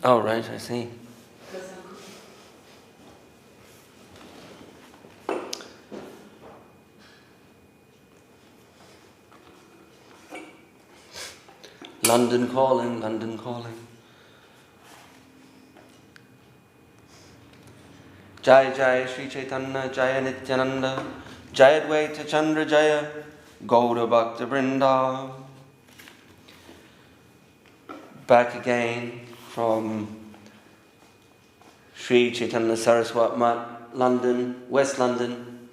Oh, right, I see. London calling, London calling. Jai Jai Sri Chaitanya Jaya Nityananda Jaya Dvaita Chandra Jaya Gaura Bhakta Vrinda. Back again from Sri Chaitanya Saraswat Math, London, West London,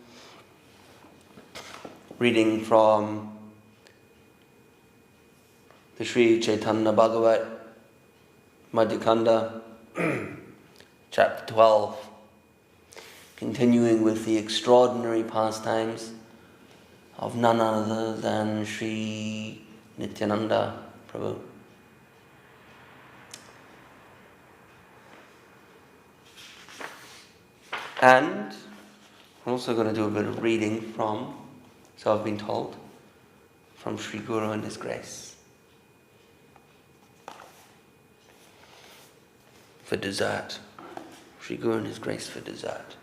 reading from the Sri Chaitanya Bhagavat Madhyakanda, chapter 12, continuing with the extraordinary pastimes of none other than Sri Nityananda Prabhu. And we're also going to do a bit of reading from, so I've been told, from Sri Guru and His Grace. For dessert. Sri Guru and His Grace for dessert.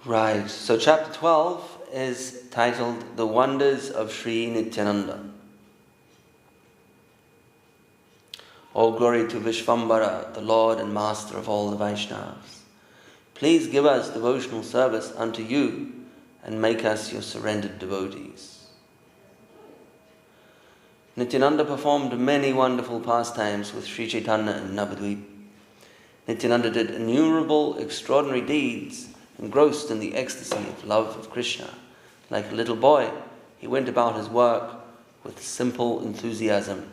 Right, so chapter 12 is titled The Wonders of Sri Nityananda. All glory to Vishvambara, the Lord and Master of all the Vaishnavas. Please give us devotional service unto you and make us your surrendered devotees. Nityananda performed many wonderful pastimes with Sri Chaitanya in Navadvip. Nityananda did innumerable extraordinary deeds, engrossed in the ecstasy of love of Krishna. Like a little boy, he went about his work with simple enthusiasm,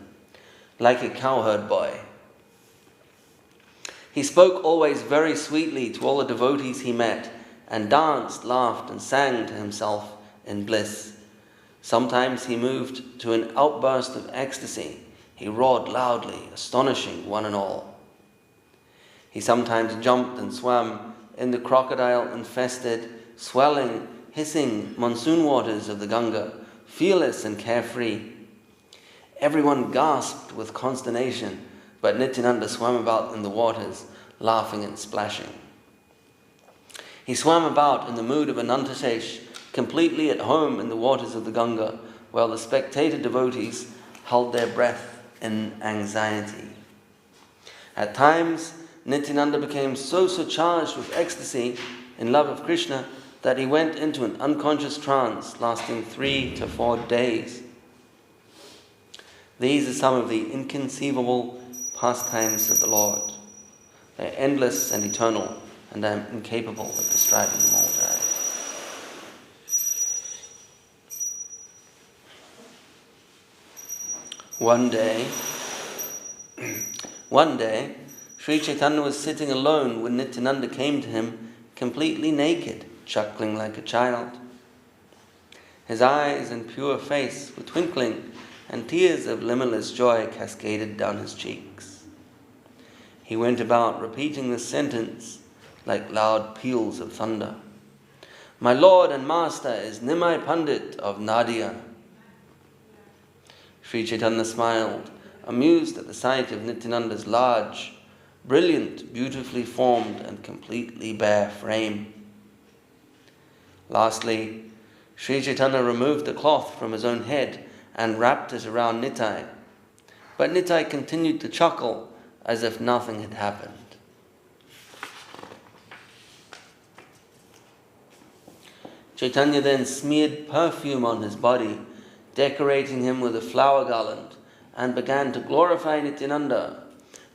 like a cowherd boy. He spoke always very sweetly to all the devotees he met, and danced, laughed, and sang to himself in bliss. Sometimes he moved to an outburst of ecstasy. He roared loudly, astonishing one and all. He sometimes jumped and swam in the crocodile-infested, swelling, hissing monsoon waters of the Ganga, fearless and carefree. Everyone gasped with consternation, but Nityananda swam about in the waters, laughing and splashing. He swam about in the mood of Anantasesh, completely at home in the waters of the Ganga, while the spectator devotees held their breath in anxiety. At times, Nityananda became so surcharged with ecstasy in love of Krishna that he went into an unconscious trance lasting 3 to 4 days. These are some of the inconceivable pastimes of the Lord. They are endless and eternal, and I am incapable of describing them all today. One day, Sri Chaitanya was sitting alone when Nityananda came to him completely naked, chuckling like a child. His eyes and pure face were twinkling, and tears of limitless joy cascaded down his cheeks. He went about repeating this sentence like loud peals of thunder. My Lord and Master is Nimai Pandit of Nadia. Sri Chaitanya smiled, amused at the sight of Nityananda's large, brilliant, beautifully formed and completely bare frame. Lastly, Sri Chaitanya removed the cloth from his own head and wrapped it around Nitai. But Nitai continued to chuckle as if nothing had happened. Chaitanya then smeared perfume on his body, decorating him with a flower garland, and began to glorify Nityananda.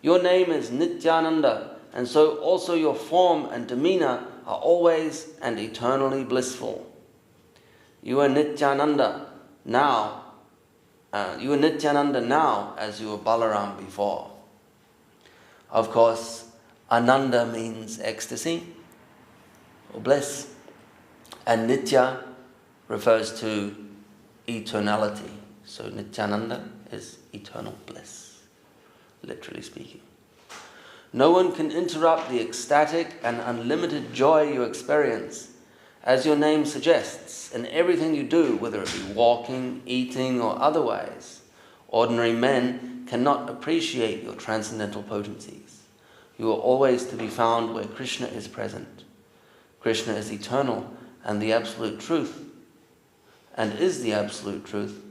Your name is Nityananda, and so also your form and demeanor are always and eternally blissful. You are Nityananda now as you were Balaram before. Of course, Ananda means ecstasy or bliss, and Nitya refers to eternality. So Nityananda is eternal bliss, literally speaking. No one can interrupt the ecstatic and unlimited joy you experience, As your name suggests, in everything you do, whether it be walking, eating, or otherwise, ordinary men cannot appreciate your transcendental potencies. You are always to be found where Krishna is present. Krishna is eternal and the absolute truth, and is the absolute truth,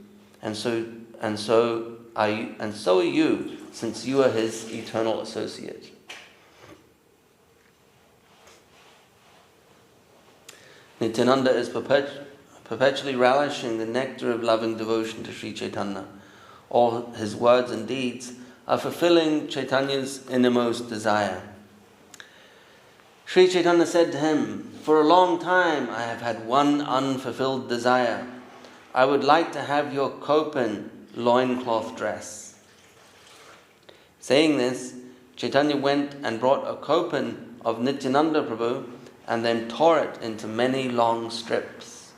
and so are you, since you are his eternal associate. Nityananda is perpetually relishing the nectar of loving devotion to Sri Chaitanya. All his words and deeds are fulfilling Chaitanya's innermost desire. Sri Chaitanya said to him, "For a long time I have had one unfulfilled desire. I would like to have your kopan loincloth dress." Saying this, Chaitanya went and brought a kopan of Nityananda Prabhu and then tore it into many long strips.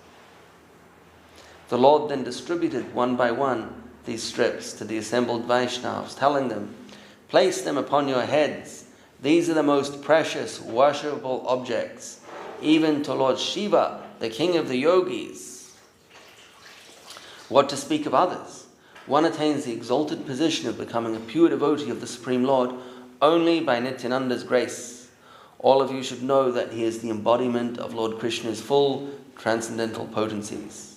The Lord then distributed one by one these strips to the assembled Vaishnavas, telling them, "Place them upon your heads. These are the most precious, worshipable objects, even to Lord Shiva, the king of the yogis." What to speak of others? One attains the exalted position of becoming a pure devotee of the Supreme Lord only by Nityananda's grace. All of you should know that he is the embodiment of Lord Krishna's full transcendental potencies.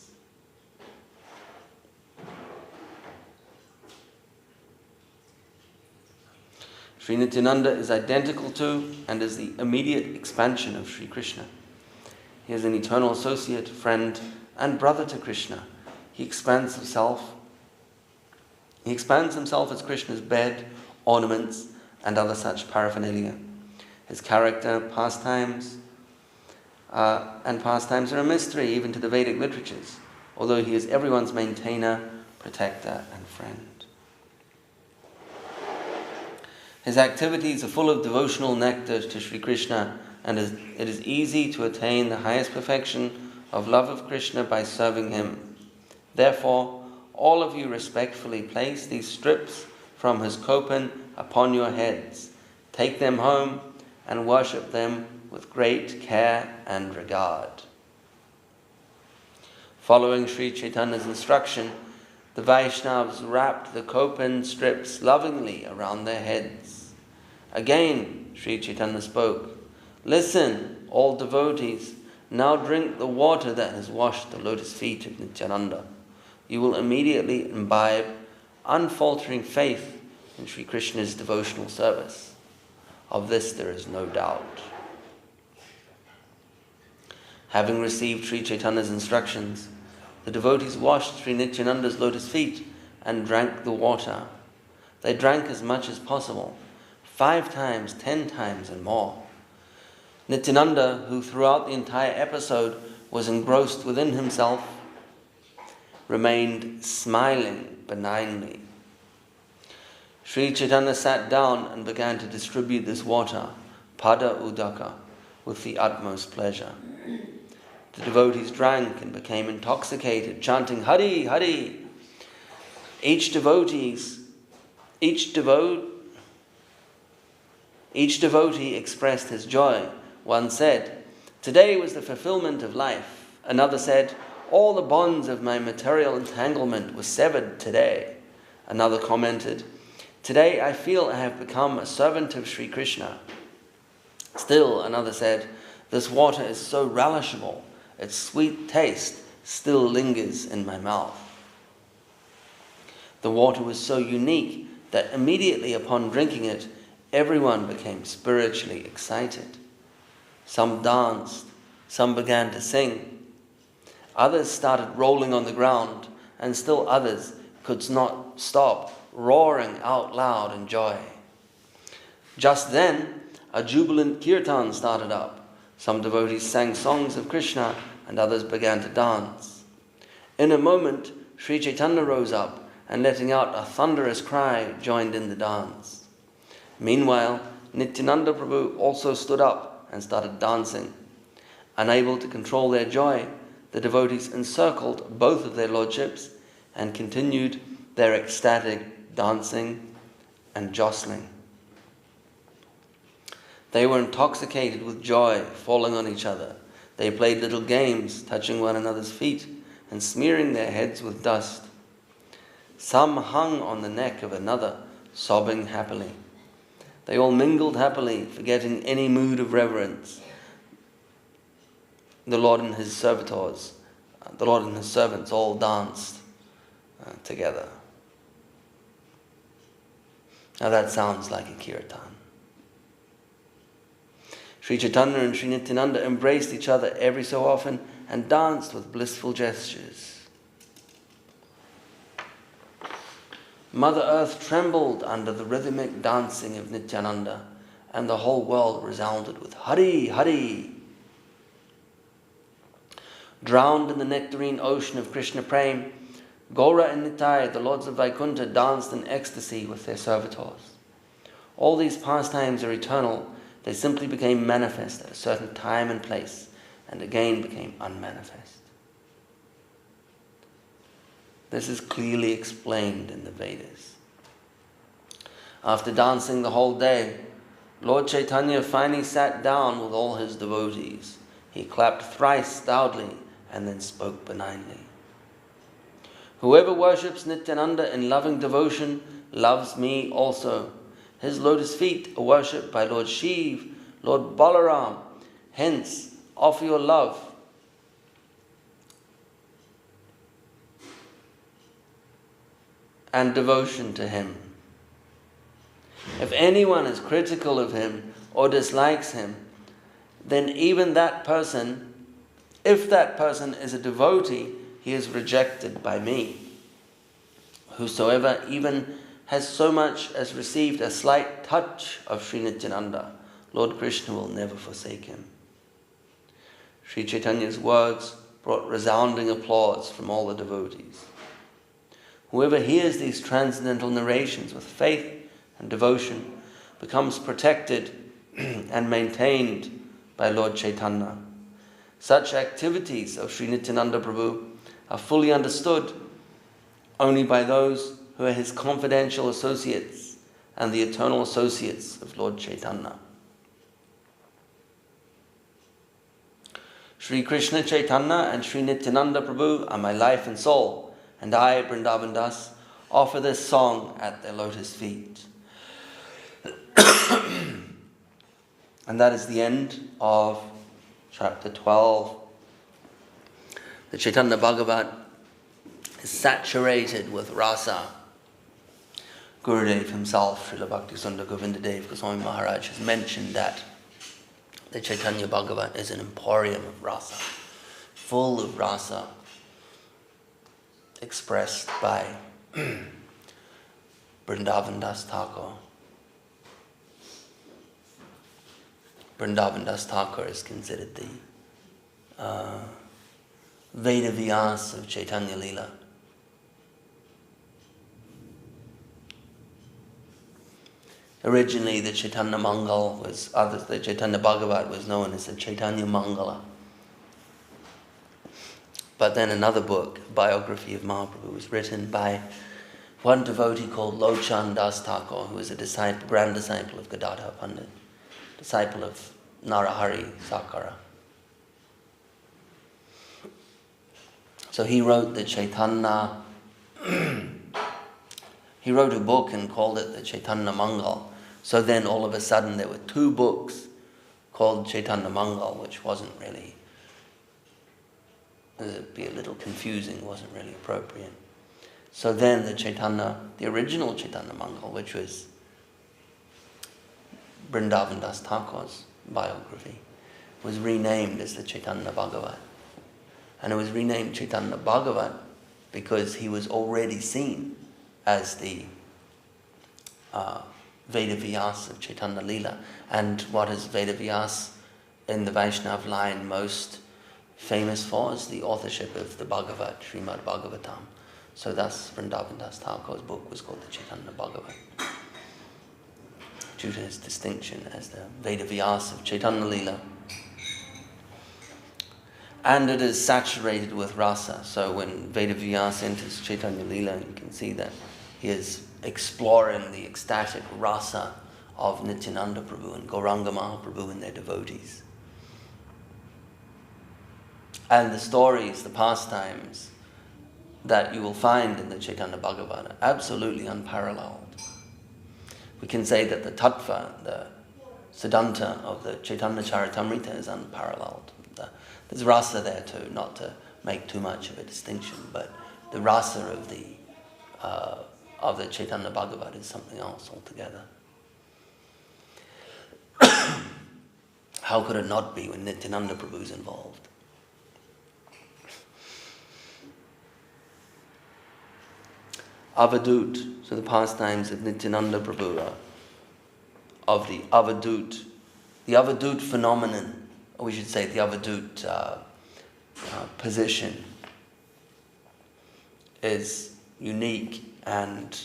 Sri Nityananda is identical to and is the immediate expansion of Sri Krishna. He is an eternal associate, friend, and brother to Krishna. He expands himself as Krishna's bed, ornaments, and other such paraphernalia. His character, pastimes are a mystery even to the Vedic literatures, although he is everyone's maintainer, protector, and friend. His activities are full of devotional nectar to Sri Krishna, and it is easy to attain the highest perfection of love of Krishna by serving him. Therefore, all of you respectfully place these strips from his kopan upon your heads. Take them home and worship them with great care and regard. Following Sri Chaitanya's instruction, the Vaishnavas wrapped the kopan strips lovingly around their heads. Again, Sri Chaitanya spoke, "Listen, all devotees, now drink the water that has washed the lotus feet of Nityananda. You will immediately imbibe unfaltering faith in Sri Krishna's devotional service. Of this there is no doubt." Having received Sri Chaitanya's instructions, the devotees washed Sri Nityananda's lotus feet and drank the water. They drank as much as possible, 5 times, 10 times, and more. Nityananda, who throughout the entire episode was engrossed within himself, remained smiling benignly. Sri Chaitanya sat down and began to distribute this water, pada udaka, with the utmost pleasure. The devotees drank and became intoxicated, chanting Hari, Hari. Each devotee expressed his joy. One said, "Today was the fulfillment of life." Another said, "All the bonds of my material entanglement were severed today." Another commented, "Today I feel I have become a servant of Sri Krishna." Still another said, "This water is so relishable, its sweet taste still lingers in my mouth." The water was so unique that immediately upon drinking it, everyone became spiritually excited. Some danced, some began to sing. Others started rolling on the ground, and still others could not stop roaring out loud in joy. Just then, a jubilant kirtan started up. Some devotees sang songs of Krishna, and others began to dance. In a moment, Sri Chaitanya rose up, and letting out a thunderous cry, joined in the dance. Meanwhile, Nityananda Prabhu also stood up and started dancing. Unable to control their joy, the devotees encircled both of their lordships and continued their ecstatic dancing and jostling. They were intoxicated with joy, falling on each other. They played little games, touching one another's feet and smearing their heads with dust. Some hung on the neck of another, sobbing happily. They all mingled happily, forgetting any mood of reverence. The Lord and his servitors, the Lord and his servants all danced together. Now that sounds like a kirtan. Sri Chaitanya and Sri Nityananda embraced each other every so often and danced with blissful gestures. Mother Earth trembled under the rhythmic dancing of Nityananda, and the whole world resounded with Hari, Hari. Drowned in the nectarine ocean of Krishna Prem, Gaura and Nitai, the lords of Vaikuntha, danced in ecstasy with their servitors. All these pastimes are eternal. They simply became manifest at a certain time and place, and again became unmanifest. This is clearly explained in the Vedas. After dancing the whole day, Lord Chaitanya finally sat down with all his devotees. He clapped thrice loudly and then spoke benignly. Whoever worships Nityananda in loving devotion loves me also. His lotus feet are worshipped by Lord Shiv, Lord Balaram. Hence, offer your love and devotion to him. If anyone is critical of him or dislikes him, then even that person, if that person is a devotee, he is rejected by me. Whosoever even has so much as received a slight touch of Sri Nityananda, Lord Krishna will never forsake him. Sri Chaitanya's words brought resounding applause from all the devotees. Whoever hears these transcendental narrations with faith and devotion becomes protected and maintained by Lord Chaitanya. Such activities of Sri Nityananda Prabhu are fully understood only by those who are his confidential associates and the eternal associates of Lord Chaitanya. Sri Krishna Chaitanya and Sri Nityananda Prabhu are my life and soul, and I, Vrindavan Das, offer this song at their lotus feet. And that is the end of chapter 12. The Chaitanya Bhagavat is saturated with rasa. Gurudev himself, Srila Bhaktisundar Govindadev Goswami Maharaj, has mentioned that the Chaitanya Bhagavat is an emporium of rasa, full of rasa, expressed by Vrindavan Das Thakur. Vrindavan Das Thakur is considered the Veda Vyas of Chaitanya Leela. Originally, the Chaitanya Mangal the Chaitanya Bhagavat was known as the Chaitanya Mangala. But then another book, biography of Mahaprabhu, was written by one devotee called Lochan Das Thakur, who was a grand disciple of Gadadhara Pandit, disciple of Narahari Sakara. So he wrote the Chaitanya, he wrote a book and called it the Chaitanya Mangal. So then all of a sudden there were two books called Chaitanya Mangal, which wasn't really, it'd be a little confusing, wasn't really appropriate. So then the original Chaitanya Mangal, which was Vrindavan Das Thakur's biography, was renamed as the Chaitanya Bhagavat. And it was renamed Chaitanya Bhagavat because he was already seen as the Veda Vyas of Chaitanya Leela. And what is Veda Vyas in the Vaishnav line most famous for is the authorship of the Bhagavat, Srimad Bhagavatam. So thus Vrindavan Das Thakur's book was called the Chaitanya Bhagavat, due to his distinction as the Veda Vyas of Chaitanya Leela. And it is saturated with rasa. So when Veda Vyas enters Chaitanya Leela, you can see that he is exploring the ecstatic rasa of Nityananda Prabhu and Gauranga Mahaprabhu and their devotees. and the stories, the pastimes that you will find in the Chaitanya Bhagavata, absolutely unparalleled. We can say that the tattva, the siddhanta of the Chaitanya Charitamrita is unparalleled. There's rasa there too, not to make too much of a distinction, but the rasa of the Chaitanya Bhagavata is something else altogether. How could it not be when Nityananda Prabhu is involved? Avadut, so the pastimes of Nityananda Prabhu, of the Avadut phenomenon, or we should say the Avadut position, is unique and,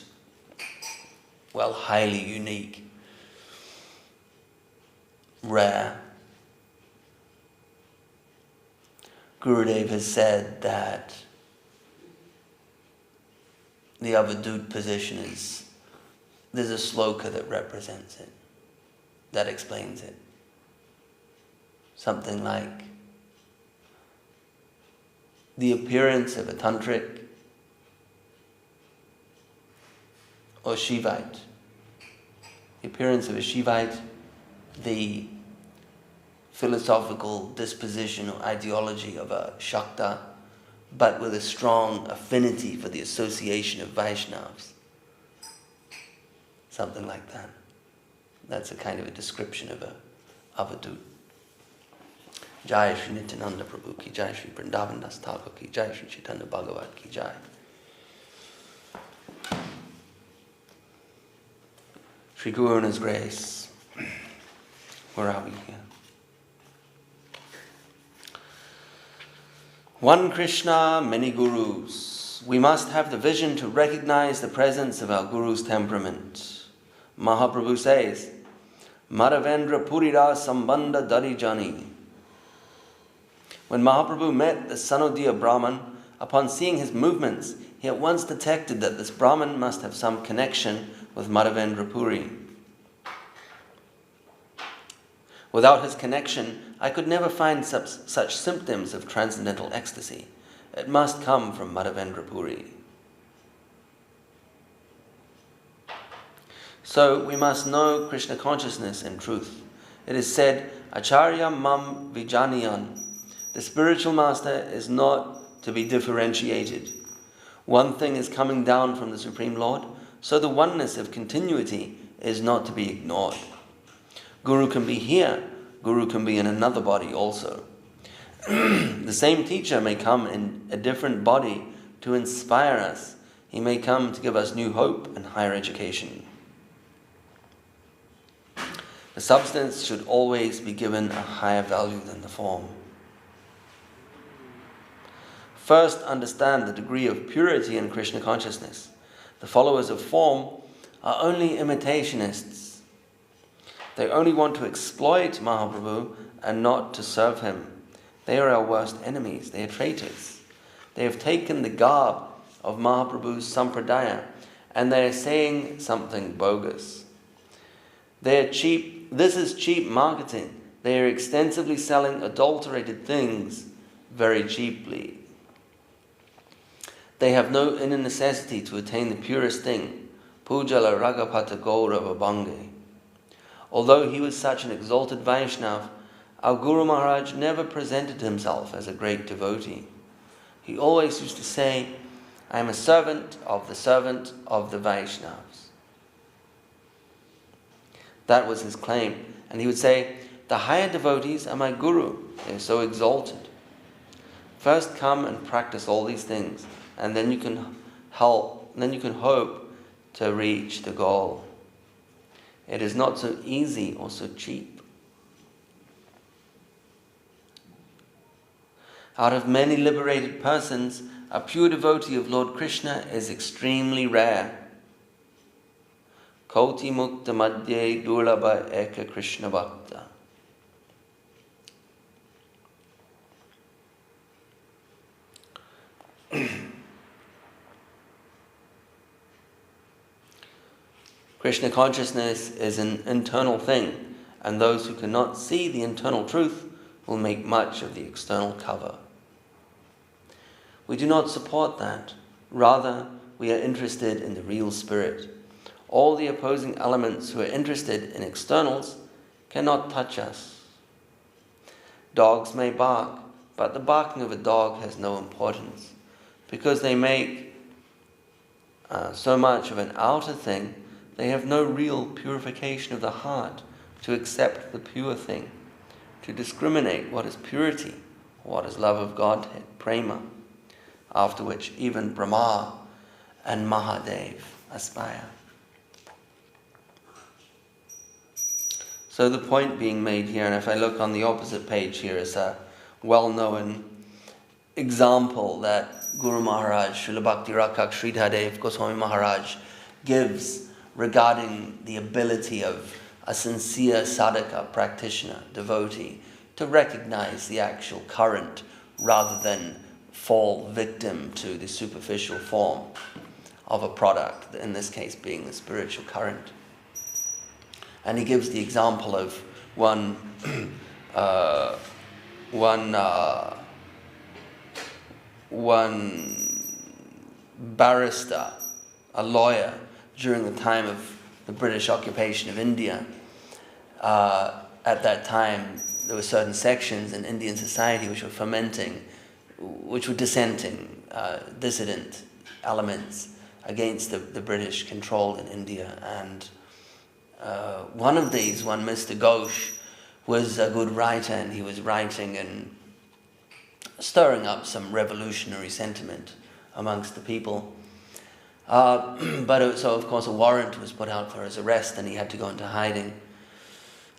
well, highly unique, rare. Gurudev has said that the Avadut position there's a sloka that represents it, that explains it. Something like, the appearance of a tantric or Shivite. The appearance of a Shivite, the philosophical disposition or ideology of a Shakta, but with a strong affinity for the association of Vaishnavas. Something like that. That's a kind of a description of a Avadut. Jai Shri Nityananda Prabhu ki Jai, Shri Vrindavan Das Thakur ki Jai, Shri Chaitanya Bhagavat ki Jai. Shri Guru and His grace. Where are we here? One Krishna, many Gurus. We must have the vision to recognize the presence of our Guru's temperament. Mahaprabhu says, Madhavendra Purira Sambandha Darijani. When Mahaprabhu met the Sanodiya Brahman, upon seeing his movements, he at once detected that this Brahman must have some connection with Madhavendra Puri. Without his connection, I could never find such symptoms of transcendental ecstasy. It must come from Madhavendra Puri. So we must know Krishna consciousness in truth. It is said, Acharya mam vijaniyan. The spiritual master is not to be differentiated. One thing is coming down from the Supreme Lord, so the oneness of continuity is not to be ignored. Guru can be here, Guru can be in another body also. The same teacher may come in a different body to inspire us. He may come to give us new hope and higher education. The substance should always be given a higher value than the form. First, understand the degree of purity in Krishna consciousness. The followers of form are only imitationists. They only want to exploit Mahaprabhu and not to serve him. They are our worst enemies. They are traitors. They have taken the garb of Mahaprabhu's sampradaya and they are saying something bogus. They are cheap. This is cheap marketing. They are extensively selling adulterated things very cheaply. They have no inner necessity to attain the purest thing. Pujala Ragapata Gaurava Bhange. Although he was such an exalted Vaishnav, our Guru Maharaj never presented himself as a great devotee. He always used to say, I am a servant of the Vaishnavas. That was his claim. And he would say, the higher devotees are my Guru. They are so exalted. First come and practice all these things, and then you can hope to reach the goal. It is not so easy or so cheap. Out of many liberated persons, a pure devotee of Lord Krishna is extremely rare. Koti mukta madhye durlabha eka Krishna bhakta. Krishna consciousness is an internal thing, and those who cannot see the internal truth will make much of the external cover. We do not support that. Rather, we are interested in the real spirit. All the opposing elements who are interested in externals cannot touch us. Dogs may bark, but the barking of a dog has no importance, because they make so much of an outer thing. They have no real purification of the heart to accept the pure thing, to discriminate what is purity, what is love of Godhead, prema, after which even Brahma and Mahadev aspire. So the point being made here, and if I look on the opposite page here, is a well-known example that Guru Maharaj, Srila Bhakti Rakshak Sridhar Goswami Maharaj gives regarding the ability of a sincere sadhaka, practitioner, devotee, to recognize the actual current rather than fall victim to the superficial form of a product, in this case being the spiritual current. And he gives the example of one barrister, a lawyer, during the time of the British occupation of India. At that time, there were certain sections in Indian society which were dissenting, dissident elements against the British control in India. And one of these, Mr. Ghosh, was a good writer, and he was writing and stirring up some revolutionary sentiment amongst the people. So of course a warrant was put out for his arrest, and he had to go into hiding.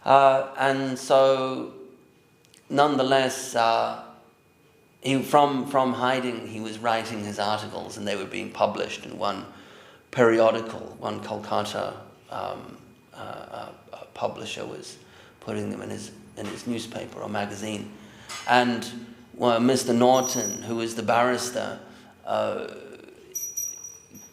And so nonetheless, from hiding, he was writing his articles, and they were being published in one periodical. One Kolkata publisher was putting them in his newspaper or magazine. And Mr. Norton, who was the barrister,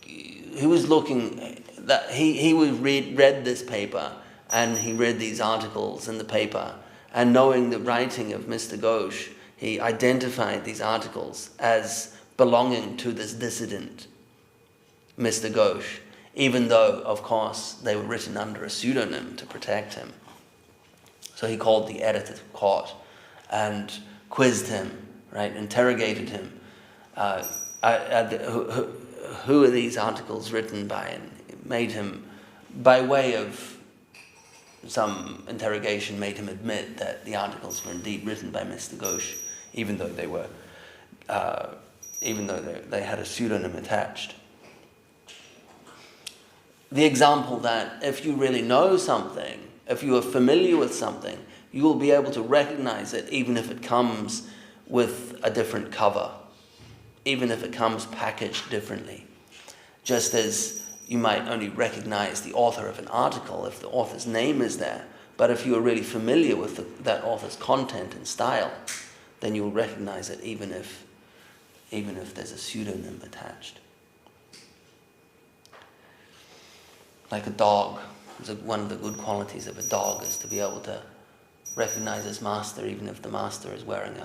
he was looking that he would read this paper, and he read these articles in the paper, and knowing the writing of Mr. Ghosh, he identified these articles as belonging to this dissident, Mr. Ghosh, even though, of course, they were written under a pseudonym to protect him. So he called the editor to court and quizzed him, right, interrogated him. Who are these articles written by? And made him, by way of some interrogation, made him admit that the articles were indeed written by Mr. Ghosh, even though they had a pseudonym attached. The example that if you really know something, if you are familiar with something, you will be able to recognize it even if it comes with a different cover, even if it comes packaged differently. Just as you might only recognize the author of an article if the author's name is there, but if you are really familiar with that author's content and style, then you will recognize it even if there's a pseudonym attached. Like a dog, one of the good qualities of a dog is to be able to recognize his master even if the master is wearing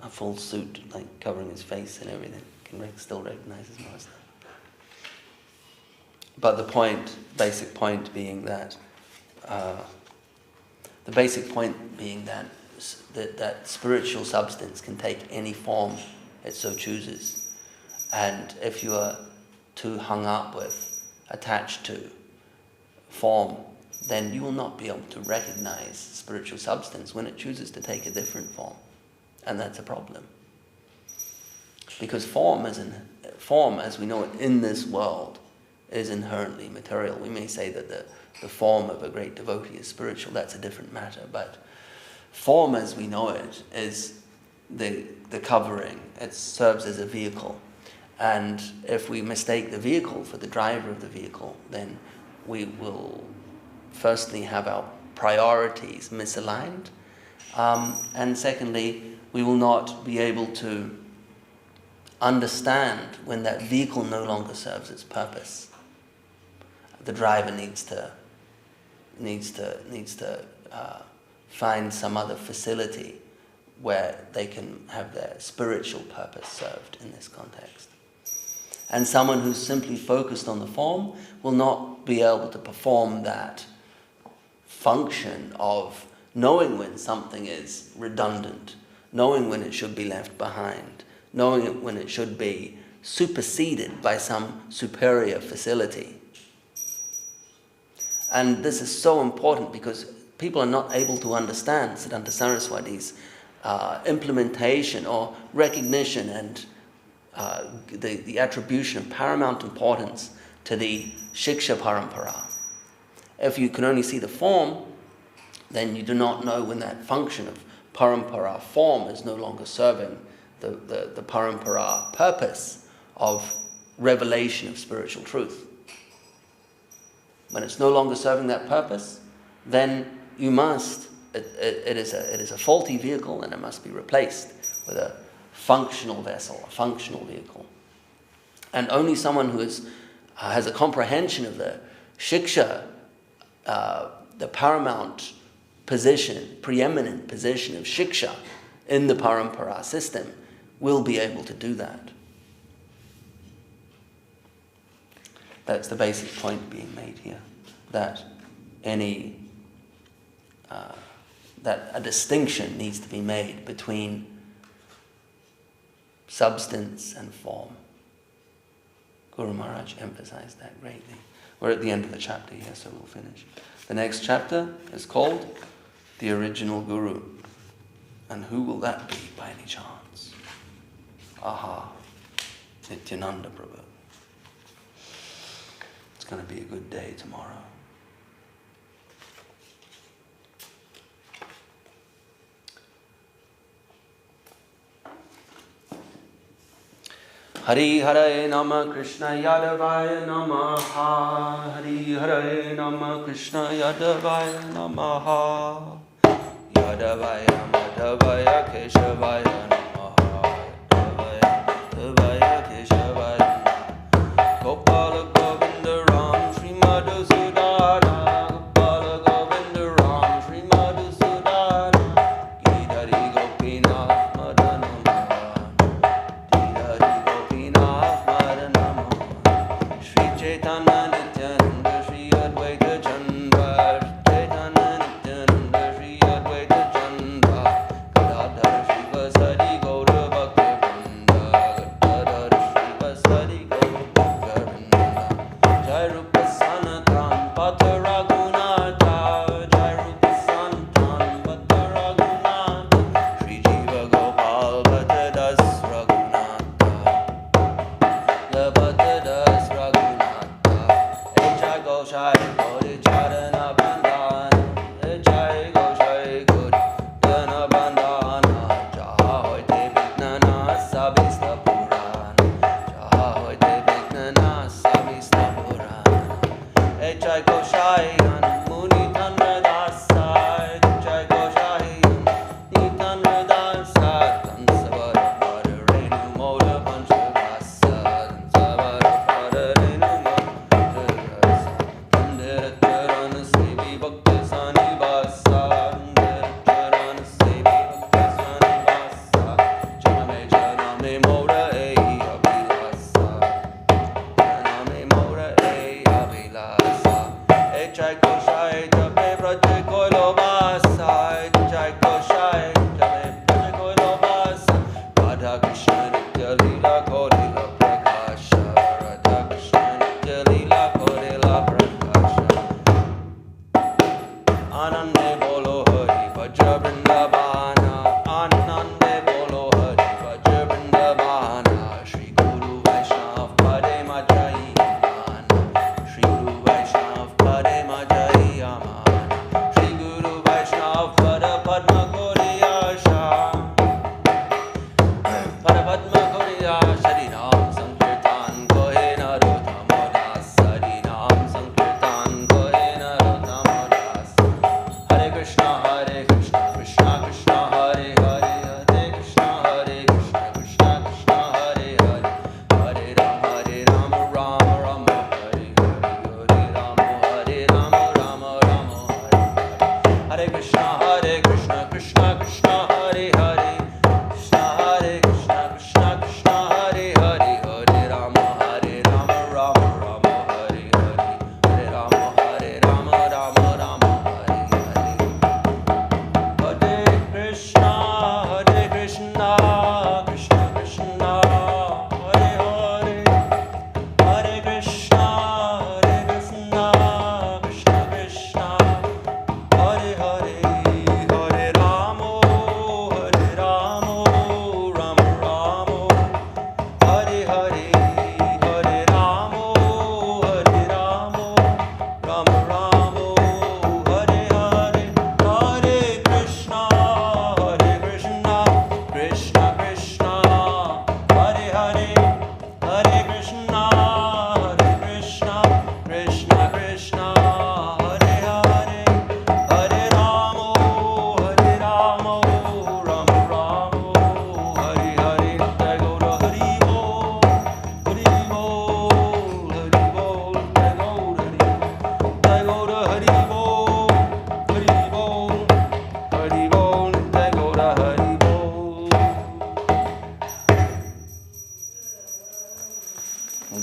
a full suit, like covering his face and everything. Can still recognize his master. But the basic point being that that spiritual substance can take any form it so chooses. And if you are too hung up with, attached to form, then you will not be able to recognize spiritual substance when it chooses to take a different form. And that's a problem. Because form, as we know it in this world, is inherently material. We may say that the form of a great devotee is spiritual, that's a different matter, but form as we know it is the covering. It serves as a vehicle. And if we mistake the vehicle for the driver of the vehicle, then we will firstly have our priorities misaligned, and secondly, we will not be able to understand when that vehicle no longer serves its purpose. The driver needs to find some other facility where they can have their spiritual purpose served in this context. And someone who's simply focused on the form will not be able to perform that function of knowing when something is redundant, knowing when it should be left behind, knowing when it should be superseded by some superior facility. And this is so important because people are not able to understand Siddhanta Saraswati's implementation or recognition and the attribution of paramount importance to the Shiksha Parampara. If you can only see the form, then you do not know when that function of Parampara form is no longer serving the Parampara purpose of revelation of spiritual truth. When it's no longer serving that purpose, then you must, it is a faulty vehicle and it must be replaced with a functional vessel, a functional vehicle. And only someone who has a comprehension of the Shiksha, the paramount position, preeminent position of Shiksha in the Parampara system will be able to do that. That's the basic point being made here, that that a distinction needs to be made between substance and form. Guru Maharaj emphasized that greatly. We're at the end of the chapter here, so we'll finish. The next chapter is called The Original Guru. And who will that be by any chance? Aha, Nityananda Prabhu. It's going to be a good day tomorrow. Hari Hare Nama Krishna Yadavaya Namaha. Hari Hare Nama Krishna Yadavaya Namaha. Yadavaya Madhavaya Keshavaya Namaha. Yadavaya Madhavaya Keshavaya Namaha. Gopala Govinda Ram Shri Madhusudana. Gopala Govinda Ram Shri Madhusudana. Gidhari Gopinath Madana. Chaitanya Nityananda Shri Advaita Chandra, Chaitanya Nityananda Shri Advaita Chandra, Gadadhara Shiva Sadi Gaura Bhakti Vrinda, Gadadhara Shiva Sadi Gaura Bhakti Vrinda, Jai Rupa Sanatan Pata Raghunatha, Jai Rupa Sanatan Pata Raghunatha, Shri Jiva Gopal Bhatta Das Raghunatha, La Bhatta Das Raghunatha. Goshai Gori Charana Bandhana, Jai Goshai Gori Dana Bandhana, Jaha Hoite Vignana Sabista Purana, Jaha Hoite Vignana Sabista Purana, Jai Goshai Muni Tanra Dasa, Jai Goshai Nitanra Dasa, Kansavara Pada Renu Moda Panchavasa, Kansavara Pada Renu Moda. Try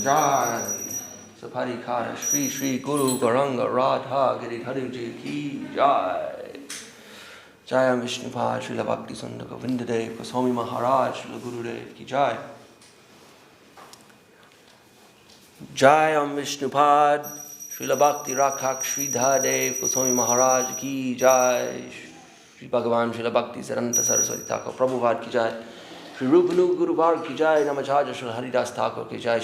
Jai Saparikara Shri Shri Guru Garanga Radha Giridhari Ji Ki Jai. Jai Vishnupad Srila Bhakti Sundar Govinda Dev Goswami Maharaj Srila Gurudev Ki Jai. Jai Vishnupad Srila Bhakti Rakhak Sridhar Dev Goswami Maharaj Ki Jai. Shri Bhagavan Srila Bhakti Saranta Saraswati Thakur Prabhupada Ki Jai. Shri Rupanu Guru Bhar Ki Jai. Namacharya Srila Haridas Thakur Ki Jai.